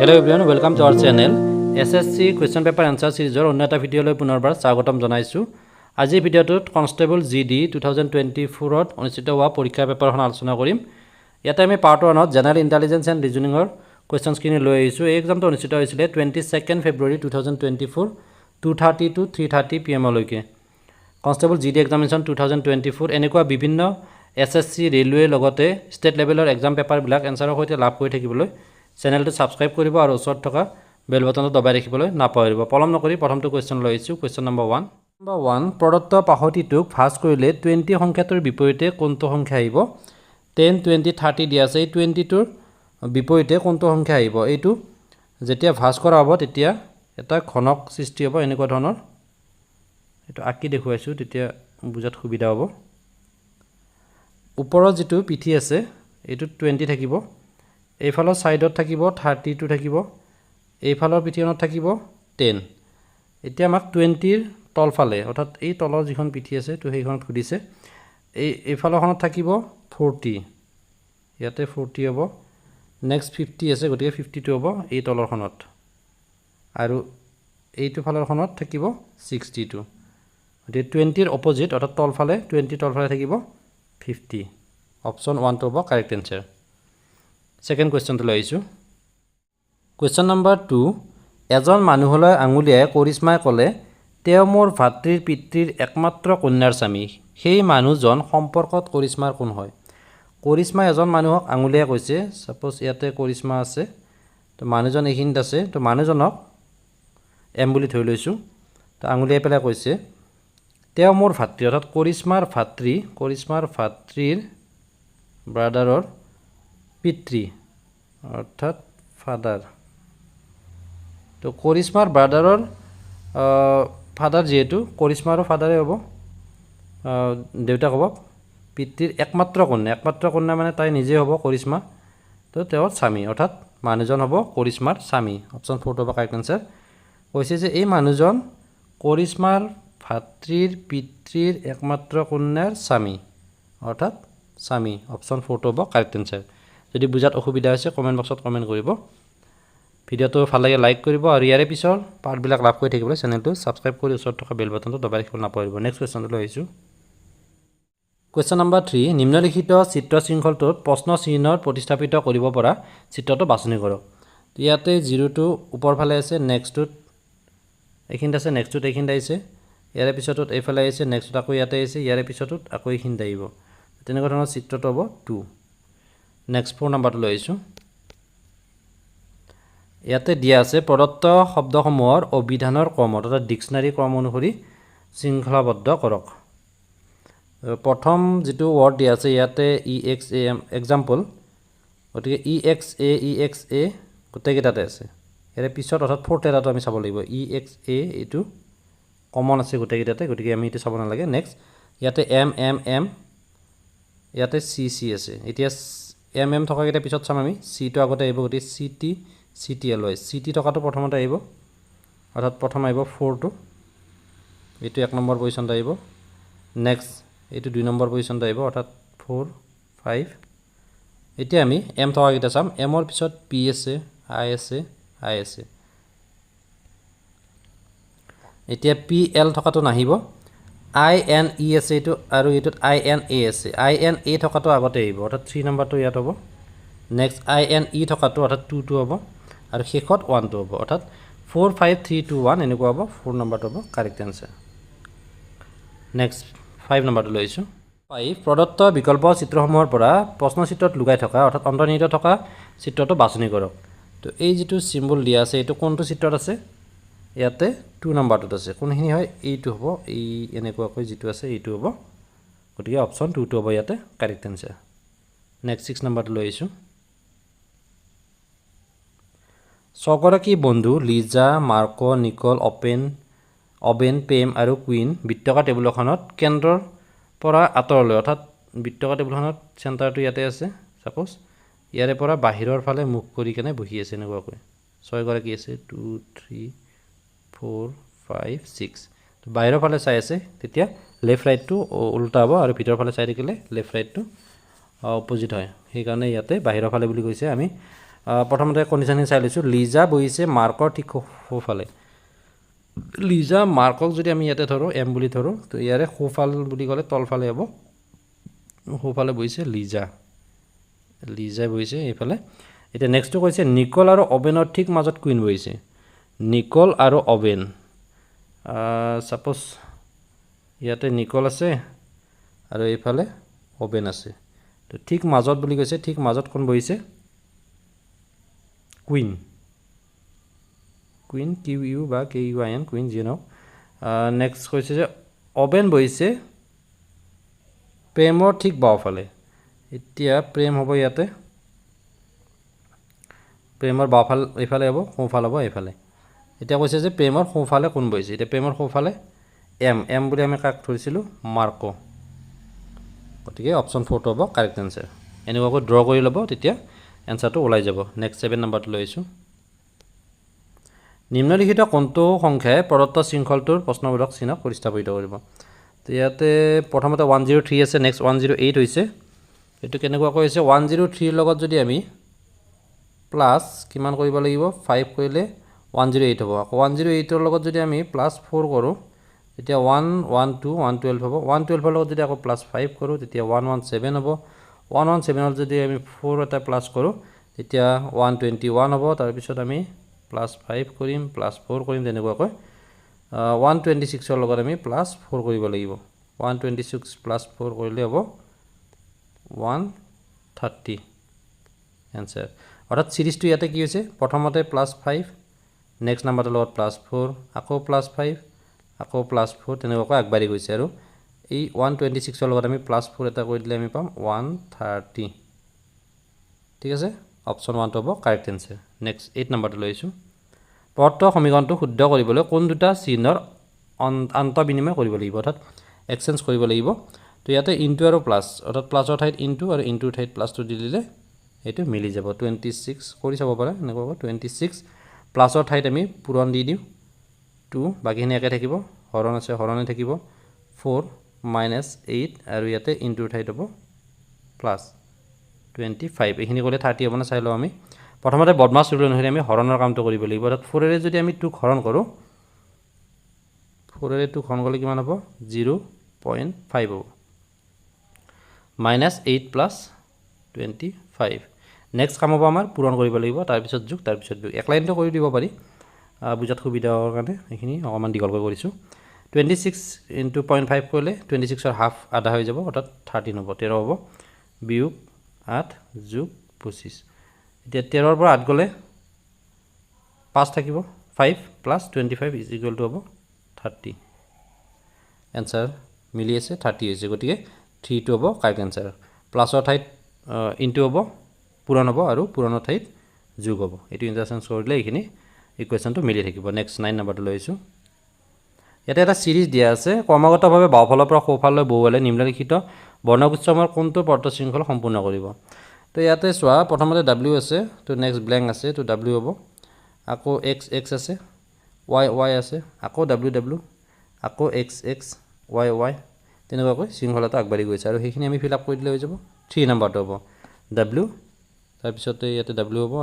Hello everyone, welcome to our channel. SSC question paper answer series or অন্য এটা ভিডিওলৈ পুনৰবাৰ স্বাগতম জনাইছো। আজি ভিডিওটোত কনষ্টেবল জিডি 2024 ত অনুষ্ঠিত হোৱা পৰীক্ষা পেপাৰখন আলোচনা কৰিম। ইয়াতে আমি পাৰ্ট 1 ত জেনাৰেল ইন্টেলিজেন্স এণ্ড ৰিজনিংৰ কোৱেশ্চনছ খিনি লৈ আহিছো। এই এক্সামটো অনুষ্ঠিত হৈছিল 22 ফেব্ৰুৱাৰী 2024 2:30 to 3:30 PM লৈকে। কনষ্টেবল জিডি এক্সামিনেশ্যন 2024 এনেকুৱা বিভিন্ন এছএছসি ৰেলৱে লগতে ষ্টেট লেভেলৰ এক্সাম পেপাৰবিলাক এনসাৰৰ সৈতে লাভ কৰি থাকিবলৈ চেনেলটো সাবস্ক্ৰাইব কৰিব আৰু ওচৰত থকা বেল বাটনটো দবাই ৰাখিবলৈ নাপাহৰিব। পলম নকৰি প্ৰথমটো কোৱেশ্চন লৈ আহিছো। কোৱেশ্চন নম্বৰ 1 প্ৰদত্ত পাহতিটোক ভাঁজ কৰিলে 20 সংখ্যাটোৰ বিপৰীতে কোনটো সংখ্যা আহিব? 10 20 30 দিয়া আছে। এই 20 টোৰ বিপৰীতে কোনটো সংখ্যা আহিব? এইটো যেতিয়া ভাঁজ কৰা হ'ব তেতিয়া এটা ঘনক সৃষ্টি হ'ব এনেকুৱা ধৰণৰ। এটো আকি দেখুৱাইছো তেতিয়া বুজাত সুবিধা হ'ব। ওপৰত যেটো পিঠি আছে এটো 20 থাকিব, এইফালৰ সাইডত থাকিব 32 থাকিব, এইফালৰ পিঠিখনত থাকিব 10। এতিয়া আমাক 20 ৰ তলফালে অৰ্থাৎ এই তলৰ যিখন পিঠি আছে তো সেইখনত খুদিছে। এইফালৰখনত থাকিব 40, ইয়াতে 40 হ'ব। নেক্সট 50 আছে গতিকে 52 হ'ব এই তলৰখনত, আৰু এইটো ফালৰখনত থাকিব 62। গতিকে 20 ৰ অপোজিট অৰ্থাৎ তলফালে 20 তলফালে থাকিব 50। অপশন 1 টো হ'ব কাৰেক্ট এনসাৰ। সেকেন্ড কোৱেশ্চন তো লাইছো। কোৱেশ্চন নম্বৰ 2 এজন মানুহলৈ আঙুলিয়াই কৰিশ্মাই ক'লে তেওঁ মোৰ ভাতৃৰ পিতৃৰ একমাত্ৰ কন্যাৰ স্বামী। সেই মানুহজন সম্পৰ্কত কৰিশ্মাৰ কোন হয়? কৰিশ্মা এজন মানুহক আঙুলিয়াই কৈছে। সাপোজ ইয়াতে কৰিশ্মা আছে, তো মানুহজন এইখিনিত আছে, তো মানুহজনক এম বুলি ধৰি লৈছো। তো আঙুলিয়াই পেলাই কৈছে তেওঁ মোৰ ভাতৃ অৰ্থাৎ কৰিশ্মাৰ ভাতৃৰ ব্ৰাদাৰৰ পিতৃ অৰ্থাৎ ফাদাৰ। তো কৰিশ্মাৰ ব্ৰাদাৰৰ ফাদাৰ যেহেতু কৰিশ্মাৰো ফাদাৰে হ'ব, দেউতাক হ'ব। পিতৃৰ একমাত্ৰ কন্যা মানে তাই নিজে হ'ব কৰিশ্মা, তো তেওঁৰ স্বামী অৰ্থাৎ মানুহজন হ'ব কৰিশ্মাৰ স্বামী। অপশন 4 হ'ব কাৰেক্ট আনসাৰ। কৈছে যে এই মানুহজন কৰিশ্মাৰ ভাতৃৰ পিতৃৰ একমাত্ৰ কন্যাৰ স্বামী অৰ্থাৎ স্বামী। অপশন 4 হ'ব কাৰেক্ট আনসাৰ। যদি বুজাত অসুবিধা হৈছে কমেন্ট বক্সত কমেন্ট কৰিব। ভিডিওটো ভাল লাগে লাইক কৰিব আৰু ইয়াৰে পিছৰ পাৰ্টবিলাক লাভ কৰি থাকিবলৈ চেনেলটো সাবস্ক্ৰাইব কৰি ওচৰত থকা বেল বাটনটো দবাই ৰাখিব নাপাহৰিব। নেক্সট কোৱেশ্চনটো লৈ আহিছো। কোৱেশ্চন নম্বৰ 3 নিম্নলিখিত চিত্ৰ শৃংখলটোত প্ৰশ্ন চিহ্নৰ প্ৰতিস্থাপিত কৰিব পৰা চিত্ৰটো বাছনি কৰক। ইয়াতে 0 টো ওপৰ ফালে আছে, নেক্সটটোত এইখিনিত আছে, নেক্সটটোত এইখিনিত আহিছে, ইয়াৰে পিছতত এইফালে আহিছে, নেক্সটত আকৌ ইয়াতে আহিছে, ইয়াৰে পিছতত আকৌ এইখিনিত আহিব। তেনেকুৱা ধৰণৰ চিত্ৰটো হ'ব 2। নেক্সট 4 নম্বৰটো লৈ আহিছো। ইয়াতে দিয়া আছে প্ৰদত্ত শব্দসমূহৰ অভিধানৰ ক্ৰম অৰ্থাৎ ডিকশনাৰী ক্ৰম অনুসৰি শৃংখলাবদ্ধ কৰক। প্ৰথম যেটো ওয়াৰ্ড দিয়া আছে ইয়াতে EXAM এক্সাম্পল, গতিকে EXA গোটেইকেইটাতে আছে। ইয়াৰে পিছত অৰ্থাৎ ফৰ্থ এটাটো আমি চাব লাগিব। EXA এইটো কমন আছে গোটেইকেইটাতে, গতিকে আমি এইটো চাব নালাগে। নেক্সট ইয়াতে M ইয়াতে CC আছে। এতিয়া MM থকাকেইটা পিছত চাম আমি। C টো আগতে আহিব, গতিকে CTL হয়। CT থকাটো প্ৰথমতে আহিব অৰ্থাৎ প্ৰথম আহিব 4 টো, এইটো 1 নম্বৰ পজিশনত আহিব। নেক্সট এইটো 2 নম্বৰ পজিশনত আহিব অৰ্থাৎ 4 5। এতিয়া আমি M থকাকেইটা চাম। M ৰ পিছত P আছে, I আছে। এতিয়া PL থকাটো নাহিব। INE আছে এইটো, আৰু এইটোত INA আছে। INA থকাটো আগতে আহিব অৰ্থাৎ 3 নম্বৰটো ইয়াত হ'ব। নেক্সট INE থকাটো অৰ্থাৎ 2 টো হ'ব, আৰু শেষত 1 টো হ'ব অৰ্থাৎ 4 5 3 2 1 এনেকুৱা হ'ব। 4 নম্বৰটো হ'ব কাৰেক্ট আনসাৰ। নেক্সট 5 নম্বৰটো লৈ আহিছো। 5 প্ৰদত্ত বিকল্প চিত্ৰসমূহৰ পৰা প্ৰশ্নচিত্ৰত লুকাই থকা অৰ্থাৎ অন্তৰ্নিহিত থকা চিত্ৰটো বাছনি কৰক। তো এই যেটো সিম্বল দিয়া আছে এইটো কোনটো চিত্ৰত আছে? ইয়াতে 2 নম্বৰটোত আছে। কোনখিনি হয়? এইটো হ'ব, এই এনেকুৱাকৈ যেটো আছে এইটো হ'ব। গতিকে অপশন 2 টো হ'ব ইয়াতে কাৰেক্ট আনসাৰ। নেক্সট 6 নম্বৰটো লৈ আহিছো। ছগৰাকী বন্ধু লিজা, মাৰ্কো, নিকল, অবেন, পেম আৰু কুইন বৃত্তাকাৰ টেবুল এখনত কেন্দ্ৰৰ পৰা আঁতৰলৈ অৰ্থাৎ বৃত্তাকাৰ টেবুলখনত চেণ্টাৰটো ইয়াতে আছে। সাপোজ ইয়াৰে পৰা বাহিৰৰ ফালে মুখ কৰি কেনে বহি আছে এনেকুৱাকৈ। 6 গৰাকী আছে 2 3 4 5 6। তো বাহিৰৰ ফালে চাই আছে, তেতিয়া লেফট ৰাইটটো উল্টা হ'ব, আৰু ভিতৰৰ ফালে চাই থাকিলে লেফট ৰাইটটো অপোজিট হয়। সেইকাৰণে ইয়াতে বাহিৰৰ ফালে বুলি কৈছে। আমি প্ৰথমতে কণ্ডিশ্যনখিনি চাই লৈছোঁ লিজা বহিছে মাৰ্কৰ ঠিক সোঁফালে লিজা মাৰ্কক যদি আমি ইয়াতে ধৰোঁ এম বুলি ধৰোঁ তো ইয়াৰে সোঁফাল বুলি ক'লে তলফালে হ'ব সোঁফালে বহিছে লিজা বহিছে এইফালে এতিয়া নেক্সটটো কৈছে নিকল আৰু অবেনৰ ঠিক মাজত কুইন বহিছে নিকল আৰু অবেন ছাপ'জ ইয়াতে নিকল আছে আৰু এইফালে অবেন আছে তো ঠিক মাজত বুলি কৈছে ঠিক মাজত কোন বহিছে কুইন কিউ ইউ বা কে ইউ আই এন কুইন যি নহওক নেক্সট কৈছে যে অবেন বহিছে প্ৰেমৰ ঠিক বাওঁফালে এতিয়া প্ৰেম হ'ব ইয়াতে প্ৰেমৰ বাওঁফাল এইফালে হ'ব সোঁফাল হ'ব এইফালে এতিয়া কৈছে যে প্ৰেমৰ সোঁফালে কোন বহিছে এতিয়া প্ৰেমৰ সোঁফালে এম বুলি আমি কাক ধৰিছিলোঁ মাৰ্ক গতিকে অপশ্যন 4টো হ'ব কাৰেক্ট এনচাৰ এনেকুৱাকৈ ড্ৰ কৰি ল'ব তেতিয়া এনচাৰটো ওলাই যাব নেক্সট 7 নম্বৰটো লৈ আহিছোঁ নিম্নলিখিত কোনটো সংখ্যাই প্ৰদত্ত শৃংখলটোৰ প্ৰশ্নবোধক চিহ্নক প্ৰতিস্থাপিত কৰিব তো ইয়াতে প্ৰথমতে 103 আছে নেক্সট 108 হৈছে এইটো কেনেকুৱাকৈ হৈছে 103 লগত যদি আমি প্লাছ কিমান কৰিব লাগিব 5 কৰিলে 108 হ'ব আকৌ 108 ৰ লগত যদি আমি প্লাছ 4 কৰোঁ তেতিয়া 112 112 হ'ব 112 ৰ লগত যদি আকৌ প্লাছ 5 কৰোঁ তেতিয়া 117 হ'ব 117 ৰ যদি আমি 4 এটা প্লাছ কৰোঁ তেতিয়া 121 হ'ব তাৰপিছত আমি প্লাছ 5 কৰিম প্লাছ 4 কৰিম তেনেকুৱাকৈ 126 ৰ লগত আমি প্লাছ 4 কৰিব লাগিব 126 প্লাছ 4 কৰিলে হ'ব 130 এনচাৰ অৰ্থাৎ সিৰিজটো ইয়াতে কি হৈছে প্ৰথমতে প্লাছ 5 নেক্সট নাম্বাৰটোৰ লগত প্লাছ 4 আকৌ প্লাছ 5 আকৌ প্লাছ 4 তেনেকুৱাকৈ আগবাঢ়ি গৈছে আৰু এই 126 ৰ লগত আমি প্লাছ 4 এটা কৰি দিলে আমি পাম 130 ঠিক আছে অপশ্যন 1টো হ'ব কাৰেক্ট এনচাৰ নেক্সট 8 নম্বৰটো লৈ আহিছোঁ প্ৰদত্ত সমীকৰণটো শুদ্ধ কৰিবলৈ কোন দুটা চিহ্নৰ আন্তঃবিনিময় কৰিব লাগিব অৰ্থাৎ এক্সচেঞ্জ কৰিব লাগিব তো ইয়াতে ইনটু আৰু প্লাছ অৰ্থাৎ প্লাছৰ ঠাইত ইনটু আৰু ইনটুৰ ঠাইত প্লাছটো দি দিলে এইটো মিলি যাব 26 কৰি চাব পাৰে এনেকুৱাকৈ 26 প্লাছৰ ঠাইত আমি পূৰণ দি দিওঁ 2 বাকীখিনি একে থাকিব হৰণ আছে হৰণে থাকিব 4 -8 আৰু ইয়াতে ইনটুৰ ঠাইত হ'ব প্লাছ 25 এইখিনি কৰিলে 30 হ'ব না চাই লওঁ আমি প্ৰথমতে বদমাছ ৰুল অনুসৰি আমি হৰণৰ কামটো কৰিব লাগিব অৰ্থাৎ 4 ৰে যদি আমি 2 হৰণ কৰোঁ 4 ৰে 2 হৰণ কৰিলে কিমান হ'ব 0.5 হ'ব -8 প্লাছ 25 নেক্সট কাম হ'ব আমাৰ পূৰণ কৰিব লাগিব তাৰপিছত যোগ তাৰপিছত বিয়োগ এক লাইনটো কৰি দিব পাৰি বুজাত সুবিধা হোৱাৰ কাৰণে এইখিনি অকণমান দীঘলকৈ কৰিছোঁ 26 × 0.5 কৰিলে 26 ৰ হাফ আধা হৈ যাব অৰ্থাৎ 13 হ'ব 13 হ'ব বিয়োগ 8 যোগ 25 এতিয়া 13 ৰ পৰা 8 গ'লে 5 থাকিব 5 প্লাছ 25 ইজ ইকুৱেল টু হ'ব 30 এনচাৰ মিলি আছে 30 হৈছে গতিকে 3টো হ'ব কাৰেক্ট এনচাৰ প্লাছৰ ঠাইত ইনটু হ'ব পূৰণ হ'ব আৰু পূৰণৰ ঠাইত যোগ হ'ব এইটো ইণ্টাৰচেঞ্জ কৰিলে এইখিনি ইকুৱেশ্যনটো মিলি থাকিব নেক্সট 9 নম্বৰটো লৈ আহিছোঁ ইয়াতে এটা সিৰিজ দিয়া আছে ক্ৰমাগতভাৱে বাওঁফালৰ পৰা সোঁফাললৈ বহুৱালে নিম্নলিখিত বৰ্ণগুচ্ছসমূহৰ কোনটো প্ৰদত্ত শৃংখল সম্পূৰ্ণ কৰিব তো ইয়াতে চোৱা প্ৰথমতে W আছে তো নেক্সট ব্লেংক আছে তো W হ'ব আকৌ X আছে Y আছে আকৌ W আকৌ X Y তেনেকুৱাকৈ শৃংখলাটো আগবাঢ়ি গৈছে আৰু সেইখিনি আমি ফিল আপ কৰি দিলে হৈ যাব 3 নম্বৰটো হ'ব W তাৰপিছতে ইয়াতে W হ'ব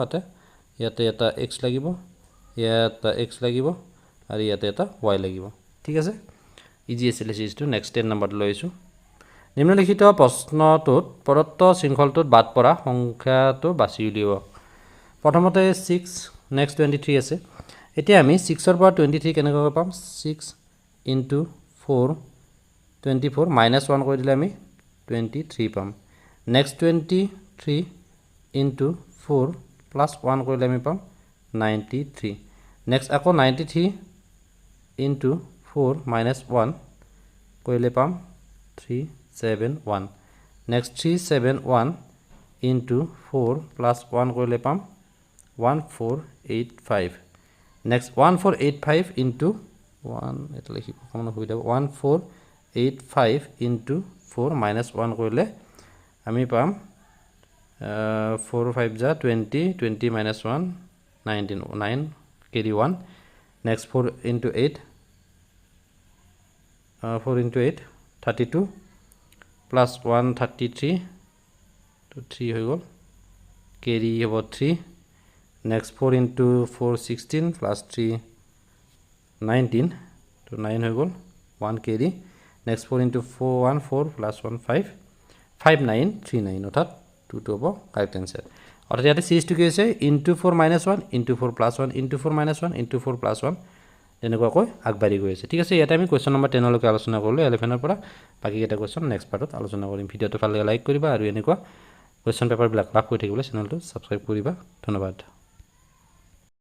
ইয়াতে এটা X লাগিব ইয়াতে X লাগিব আৰু ইয়াতে এটা Y লাগিব ঠিক আছে ইজি আছিলে সিৰিজটো নেক্সট 10 নম্বৰটো লৈ আহিছোঁ নিম্নলিখিত প্ৰশ্নটোত প্ৰদত্ত শৃংখলটোত বাদ পৰা সংখ্যাটো বাছি উলিয়াওক প্ৰথমতে 6 নেক্সট 23 আছে এতিয়া আমি 6 ৰ পৰা 23 কেনেকৈ পাম 6 × 4 24 -1 কৰি দিলে আমি 23 পাম নেক্সট 23 × 4 +1 কৰিলে আমি পাম 93 নেক্সট আকৌ 93 × 4 -1 কৰিলে পাম 371 নেক্সট 371 × 4 +1 কৰিলে পাম 1485 নেক্সট 1485 × 1 এটা লিখিব অকণমান অসুবিধা হ'ব 1485 × 4 -1 কৰিলে আমি পাম 4 5 যা 20 20 -1 19 9 carry 1 next 4 × 8 4 × 8 32 plus 1 33 to 3 হৈ গ'ল carry হ'ব 3 নেক্সট 4 ইনটু 4 16 প্লাছ 3 19 তো 9 হৈ গ'ল 1 কেৰি নেক্সট 4 ইনটু 4 1 4 প্লাছ 1 5 5 9 3 9 অৰ্থাৎ 2 টো হ'ব কাৰেক্ট এনসাৰ অৰ্থাৎ ইয়াতে সিৰিজটো কি হৈছে into 4 - 1 into 4 plus 1 into 4 - 1 into 4 plus 1 এনেকুৱাকৈ আগবাঢ়ি গৈ আছে ঠিক আছে ইয়াতে আমি কোৱেশ্চন নম্বৰ 10 লৈকে আলোচনা কৰিলোঁ 11 ৰ পৰা বাকি এটা কোৱেশ্চন নেক্সট পাৰ্টত আলোচনা কৰিম ভিডিঅ'টো ভাল লাগে লাইক কৰিবা আৰু এনেকুৱা কোৱেশ্চন পেপাৰবিলাক লাভ কৰি থাকিবলৈ চেনেলটো ছাবস্ক্ৰাইব কৰিবা ধন্যবাদ